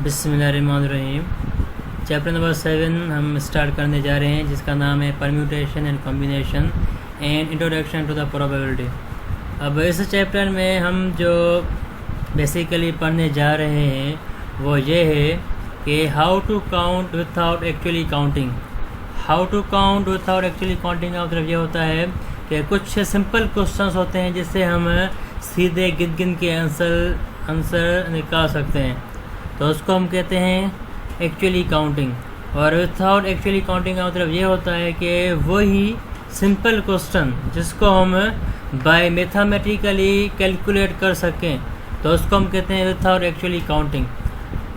बिस्मिल्लाहिर्रहमानिर्रहीम। Chapter number 7 हम start करने जा रहे हैं, जिसका नाम है permutation and combination and introduction to the probability. अब इस चैप्टर में हम जो बेसिकली पढ़ने जा रहे हैं वो ये है कि how to count without actually counting. How to count without actually counting का मतलब ये होता है कि कुछ सिंपल क्वेश्चंस होते हैं जिससे हम सीधे गिन गिन के आंसर निकाल सकते हैं, तो उसको हम कहते हैं एक्चुअली काउंटिंग। और विथआउट एक्चुअली काउंटिंग का मतलब ये होता है कि वही सिंपल क्वेश्चन जिसको हम बाय मैथमेटिकली कैलकुलेट कर सकें, तो उसको हम कहते हैं विथआउट एक्चुअली काउंटिंग।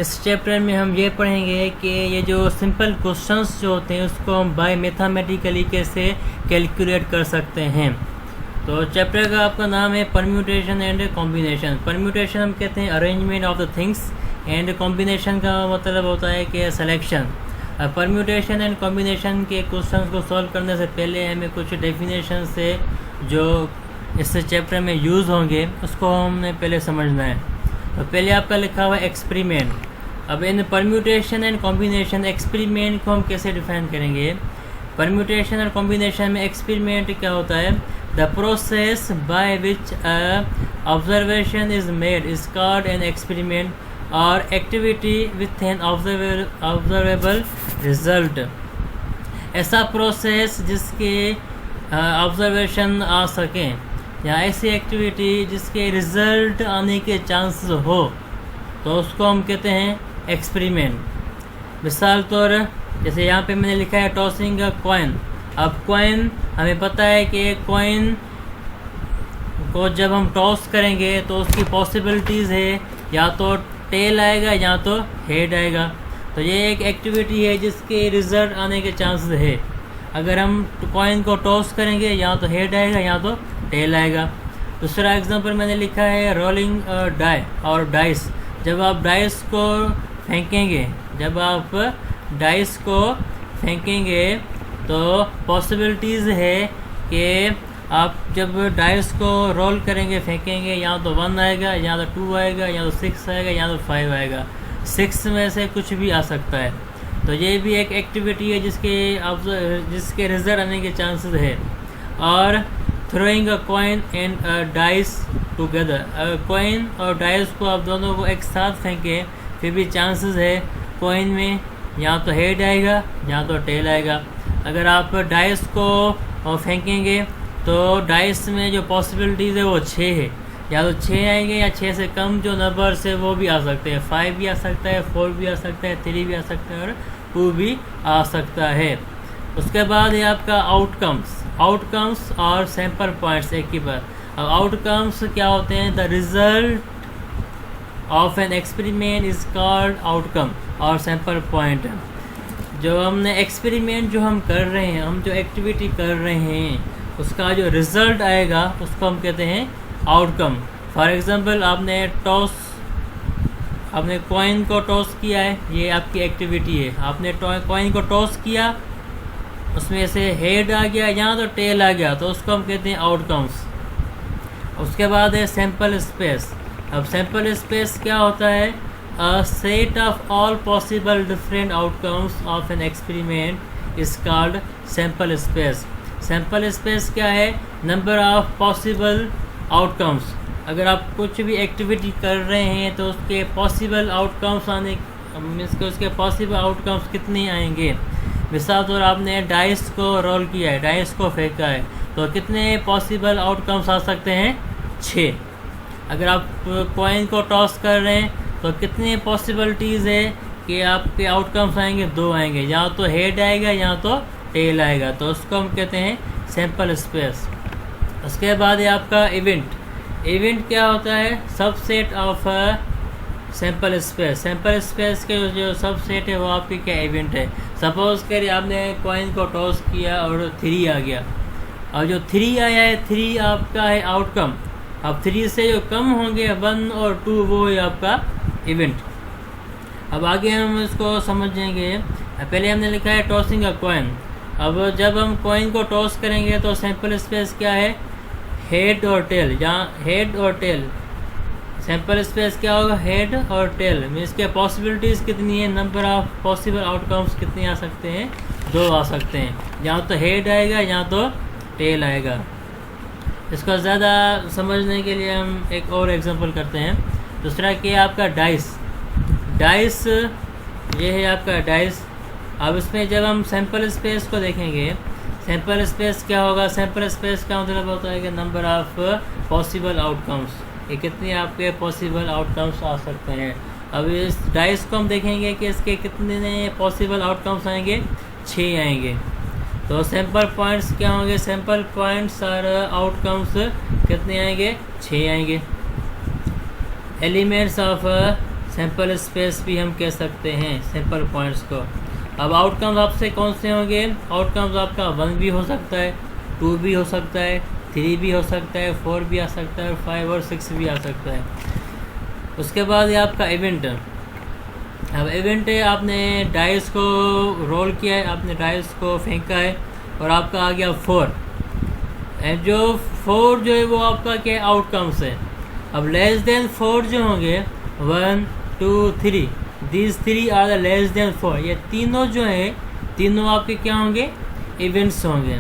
इस चैप्टर में हम ये पढ़ेंगे कि ये जो सिंपल क्वेश्चंस जो होते हैं उसको हम बाय मैथमेटिकली कैसे कैलकुलेट कर सकते हैं। तो चैप्टर का आपका नाम है परम्यूटेशन एंड कॉम्बिनेशन। परम्यूटेशन हम कहते हैं arrangement of the things, and combination का मतलब होता है कि सिलेक्शन। परम्यूटेशन एंड कॉम्बिनेशन के क्वेश्चंस को सॉल्व करने से पहले हमें कुछ डेफिनेशन से जो इस चैप्टर में यूज़ होंगे उसको हमें पहले समझना है। तो पहले आपका लिखा हुआ एक्सपेरिमेंट। अब इन परम्यूटेशन एंड कॉम्बिनेशन, एक्सपेरिमेंट को हम कैसे डिफाइन करेंगे? परम्यूटेशन और कॉम्बिनेशन में एक्सपेरिमेंट क्या होता है? The process by which observation is made is called an experiment और activity with an observable result. ऐसा प्रोसेस जिसके ऑब्जर्वेशन आ सकें या ऐसी एक्टिविटी जिसके रिजल्ट आने के चांसेस हो, तो उसको हम कहते हैं एक्सपेरिमेंट। मिसाल तौर जैसे यहाँ पे मैंने लिखा है टॉसिंग अ कॉइन। अब कॉइन हमें पता है कि कॉइन को जब हम टॉस करेंगे तो उसकी पॉसिबिलिटीज़ है या तो टेल आएगा या तो हेड आएगा। तो ये एक एक्टिविटी है जिसके रिजल्ट आने के चांसेस है। अगर हम कॉइन को टॉस करेंगे या तो हेड आएगा या तो टेल आएगा। दूसरा एग्जांपल मैंने लिखा है रोलिंग डाई और डाइस। जब आप डाइस को फेंकेंगे तो पॉसिबिलिटीज़ है कि आप जब डाइस को रोल करेंगे, फेंकेंगे, या तो 1 आएगा या तो 2 आएगा या तो 6 आएगा या तो 5 आएगा। 6 में से कुछ भी आ सकता है। तो ये भी एक एक्टिविटी है जिसके रिजल्ट आने के चांसेस है। और throwing a coin and dice together. Coin और डाइस को आप दोनों को एक साथ फेंकें, फिर भी चांसेस है कॉइन में या तो हेड आएगा या तो टेल आएगा। अगर आप डाइस को फेंकेंगे तो डाइस में जो पॉसिबिलिटीज़ है वो 6 है। या तो 6 आएंगे या 6 से कम जो नंबर्स है वो भी आ सकते हैं। 5 भी आ सकता है, 4 भी आ सकता है, 3 भी आ सकता है और 2 भी आ सकता है। उसके बाद ये आपका आउटकम्स और सैम्पल पॉइंट्स एक ही बार। अब आउटकम्स क्या होते हैं? The result of an experiment is called outcome और सैम्पल पॉइंट। जो हमने एक्सपेरिमेंट जो हम कर रहे हैं, हम जो एक्टिविटी कर रहे हैं, उसका जो रिजल्ट आएगा उसको हम कहते हैं आउटकम। फॉर एग्जांपल आपने कॉइन को टॉस किया है, ये आपकी एक्टिविटी है। आपने कॉइन को टॉस किया, उसमें से हेड आ गया या तो टेल आ गया, तो उसको हम कहते हैं आउटकम्स। उसके बाद है सैम्पल स्पेस। अब सैम्पल स्पेस क्या होता है? A set of all possible different outcomes of an experiment is called sample space. Sample space क्या है? Number of possible outcomes. अगर आप कुछ भी एक्टिविटी कर रहे हैं तो उसके पॉसिबल आउटकम्स उसके पॉसिबल आउटकम्स कितने आएंगे? मिसाल तौर आपने डाइस को रोल किया है, डाइस को फेंका है, तो कितने पॉसिबल आउटकम्स आ सकते हैं? 6। अगर आप कॉइन को टॉस कर रहे हैं तो कितनी पॉसिबिलिटीज़ है कि आपके आउटकम्स आएंगे? 2 आएंगे, या तो हेड आएगा या तो टेल आएगा। तो उसको हम कहते हैं सैम्पल स्पेस। उसके बाद है आपका इवेंट क्या होता है? Subset of sample space. Sample space के जो सबसेट है वो आपकी क्या इवेंट है? सपोज करिए आपने कॉइन को टॉस किया और 3 आ गया, और जो 3 आया है 3 आपका है आउटकम। अब 3 से जो कम होंगे 1 और 2 वो है आपका इवेंट। अब आगे हम इसको समझेंगे। पहले हमने लिखा है टॉसिंग अ कॉइन। अब जब हम कॉइन को टॉस करेंगे तो सैम्पल स्पेस क्या है? हेड और टेल। जहाँ हेड और टेल सैंपल स्पेस क्या होगा, हेड और टेल। मीन्स के पॉसिबिलिटीज़ कितनी है, नंबर ऑफ पॉसिबल आउटकम्स कितने आ सकते हैं, 2 आ सकते हैं। यहाँ तो हेड आएगा, यहाँ तो टेल आएगा। इसको ज़्यादा समझने के लिए हम एक और एग्जांपल करते हैं। दूसरा कि आपका डाइस, ये है आपका डाइस। अब इसमें जब हम सैंपल स्पेस को देखेंगे, सैंपल स्पेस क्या होगा, सैंपल स्पेस का मतलब होता है कि नंबर ऑफ पॉसिबल आउटकम्स, ये कितने आपके पॉसिबल आउटकम्स आ सकते हैं। अब इस डाइस को हम देखेंगे कि इसके कितने पॉसिबल आउटकम्स आएंगे, 6 आएंगे। तो सैंपल पॉइंट्स क्या होंगे, सैंपल पॉइंट्स और आउटकम्स कितने आएंगे, 6 आएंगे। एलिमेंट्स ऑफ सैंपल स्पेस भी हम कह सकते हैं सैंपल पॉइंट्स को। अब आउटकम्स आपसे कौन से होंगे, आउटकम्स आपका 1 भी हो सकता है, 2 भी हो सकता है, 3 भी हो सकता है, 4 भी आ सकता है, और 5 और 6 भी आ सकता है। उसके बाद ये आपका इवेंट। अब इवेंट है, आपने डाइस को रोल किया है, आपने डाइस को फेंका है और आपका आ गया 4। जो 4 जो है वो आपका क्या आउटकम्स है। अब लेस देन 4 जो होंगे 1 2 3, these 3 are the less than 4, ये तीनों जो है तीनों आपके क्या होंगे, इवेंट्स होंगे।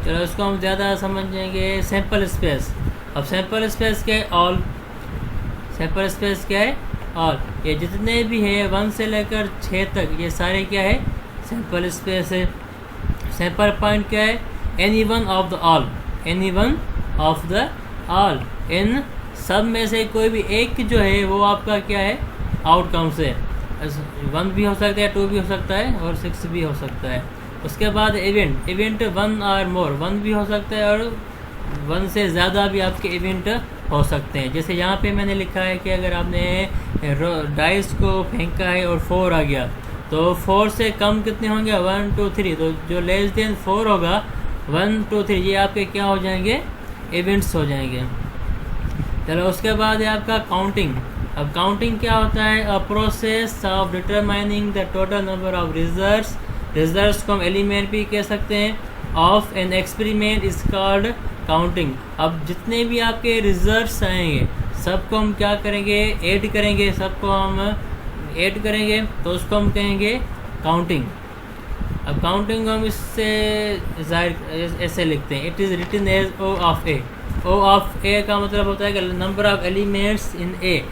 चलो इसको हम ज़्यादा समझेंगे। सैंपल स्पेस, अब सैंपल स्पेस क्या है, ऑल। सैंपल स्पेस क्या है, ऑल। ये जितने भी है 1 से लेकर 6 तक, ये सारे क्या है, सैंपल स्पेस है। सैंपल पॉइंट क्या है, any one of the all, any one of the all, इन सब में से कोई भी एक जो है वो आपका क्या है, आउटकम से। 1 भी हो सकता है, 2 भी हो सकता है, और 6 भी हो सकता है। उसके बाद इवेंट, 1 और मोर, 1 भी हो सकता है और 1 से ज़्यादा भी आपके इवेंट हो सकते हैं। जैसे यहाँ पे मैंने लिखा है कि अगर आपने डाइस को फेंका है और 4 आ गया, तो 4 से कम कितने होंगे, 1 2 3, तो जो लेस देन 4 होगा 1 2 3, ये आपके क्या हो जाएंगे, इवेंट्स हो जाएंगे। चलो उसके बाद है आपका काउंटिंग। अब काउंटिंग क्या होता है, a process of determining the total number of results. Results को हम एलिमेंट भी कह सकते हैं, of an experiment is called counting. अब जितने भी आपके रिजल्ट्स आएंगे सबको हम क्या करेंगे, ऐड करेंगे, सबको हम ऐड करेंगे, तो उसको हम कहेंगे काउंटिंग। अब काउंटिंग हम इससे जाहिर ऐसे लिखते हैं, it is written as O of A. O of A का मतलब होता है कि number of elements in A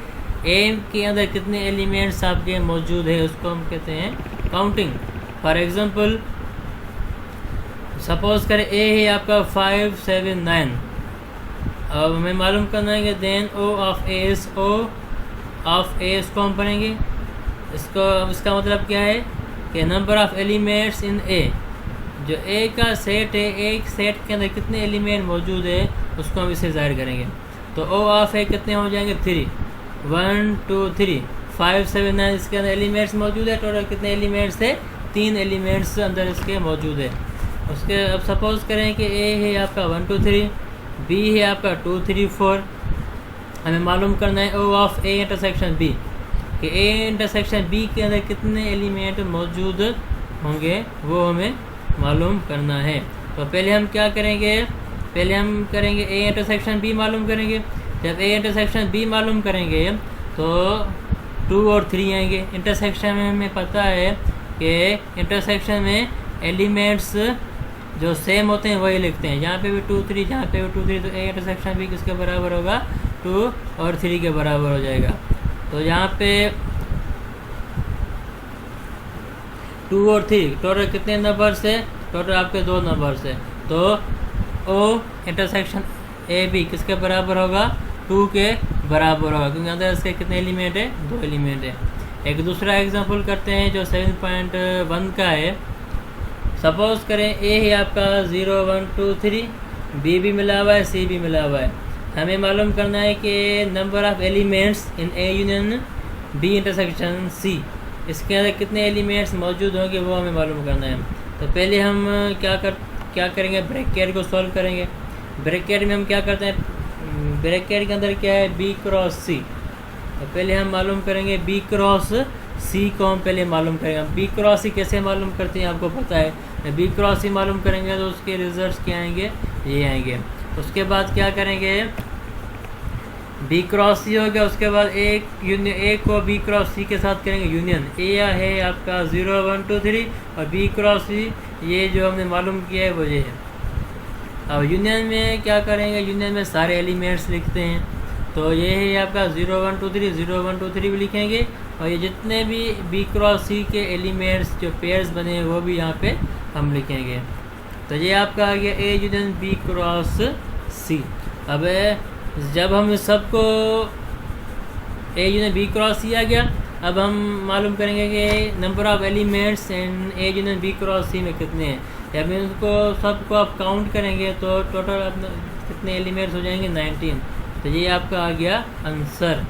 के अंदर कितने एलिमेंट्स आपके मौजूद है, उसको हम कहते हैं काउंटिंग। फॉर एग्जांपल सपोज करें ए है आपका 5 7 9। अब हमें मालूम करना है कि then O of A is O of A, इसको हम पढ़ेंगे। इसका मतलब क्या है कि number of elements in A, जो ए का सेट है, एक सेट के अंदर कितने एलिमेंट मौजूद है उसको हम इसे जाहिर करेंगे। तो ओ ऑफ ए कितने हो जाएंगे, 3, 1 2 3 5 7 9, इसके अंदर एलिमेंट्स मौजूद है। टोटल कितने एलिमेंट्स है, 3 एलिमेंट्स अंदर इसके मौजूद है। उसके अब सपोज करें कि ए है आपका 1 2 3, बी है आपका 2 3 4। हमें मालूम करना है ओ ऑफ ए इंटरसेक्शन बी, कि ए इंटरसेक्शन बी के अंदर कितने एलिमेंट मौजूद होंगे, वो हमें मालूम करना है। तो पहले हम क्या करेंगे, पहले हम करेंगे ए इंटरसेक्शन बी मालूम करेंगे। जब ए इंटरसेक्शन बी मालूम करेंगे तो 2 और 3 आएंगे। इंटरसेक्शन में हमें पता है कि इंटरसेक्शन में एलिमेंट्स जो सेम होते हैं वही लिखते हैं। जहाँ पे भी 2 3, जहाँ पे भी 2 3, तो ए इंटरसेक्शन भी किसके बराबर होगा, 2 और 3 के बराबर हो जाएगा। तो यहाँ पे 2 और 3 टोटल कितने नंबर से, टोटल आपके 2 नंबर से। तो ओ इंटरसेक्शन ए बी किसके बराबर होगा, 2 के बराबर होगा, क्योंकि अंदर इसके कितने एलिमेंट है, 2 एलिमेंट है। एक दूसरा एग्जांपल करते हैं जो 7.1 का है। सपोज करें ए है आपका 0 1 2 3, बी भी मिला हुआ है, सी भी मिला हुआ है। हमें मालूम करना है कि number of elements in A union B intersection C, इसके अंदर कितने एलिमेंट्स मौजूद होंगे वो हमें मालूम करना है। तो पहले हम क्या करेंगे, ब्रैकेट को सॉल्व करेंगे। ब्रैकेट में हम क्या करते हैं, ब्रैकेट के अंदर क्या है, बी क्रॉस सी। तो पहले हम मालूम करेंगे बी क्रॉस सी को हम पहले मालूम करेंगे। हम बी क्रॉस सी कैसे मालूम करते हैं आपको पता है, बी क्रॉस सी मालूम करेंगे तो उसके रिजल्ट्स क्या आएंगे, ये आएंगे। उसके बाद क्या करेंगे, बी क्रॉस सी हो गया, उसके बाद एक यूनियन, ए को बी क्रॉस सी के साथ करेंगे यूनियन। ए है आपका 0 1 2 3 और बी क्रॉस सी ये जो हमने मालूम किया है वो ये है। अब यूनियन में क्या करेंगे, यूनियन में सारे एलिमेंट्स लिखते हैं, तो ये है आपका 0 1 2 3 0 1 2 3 भी लिखेंगे, और ये जितने भी बी क्रॉस सी के एलिमेंट्स जो पेयर्स बने हैं वो भी यहाँ पे हम लिखेंगे। तो ये आपका आ गया A union B cross C. अब जब हम सबको A union B cross C आ गया, अब हम मालूम करेंगे कि number of elements in A union B cross C में कितने हैं। या फिर उनको सबको आप काउंट करेंगे तो टोटल कितने एलिमेंट्स हो जाएंगे 19। तो ये आपका आ गया आंसर।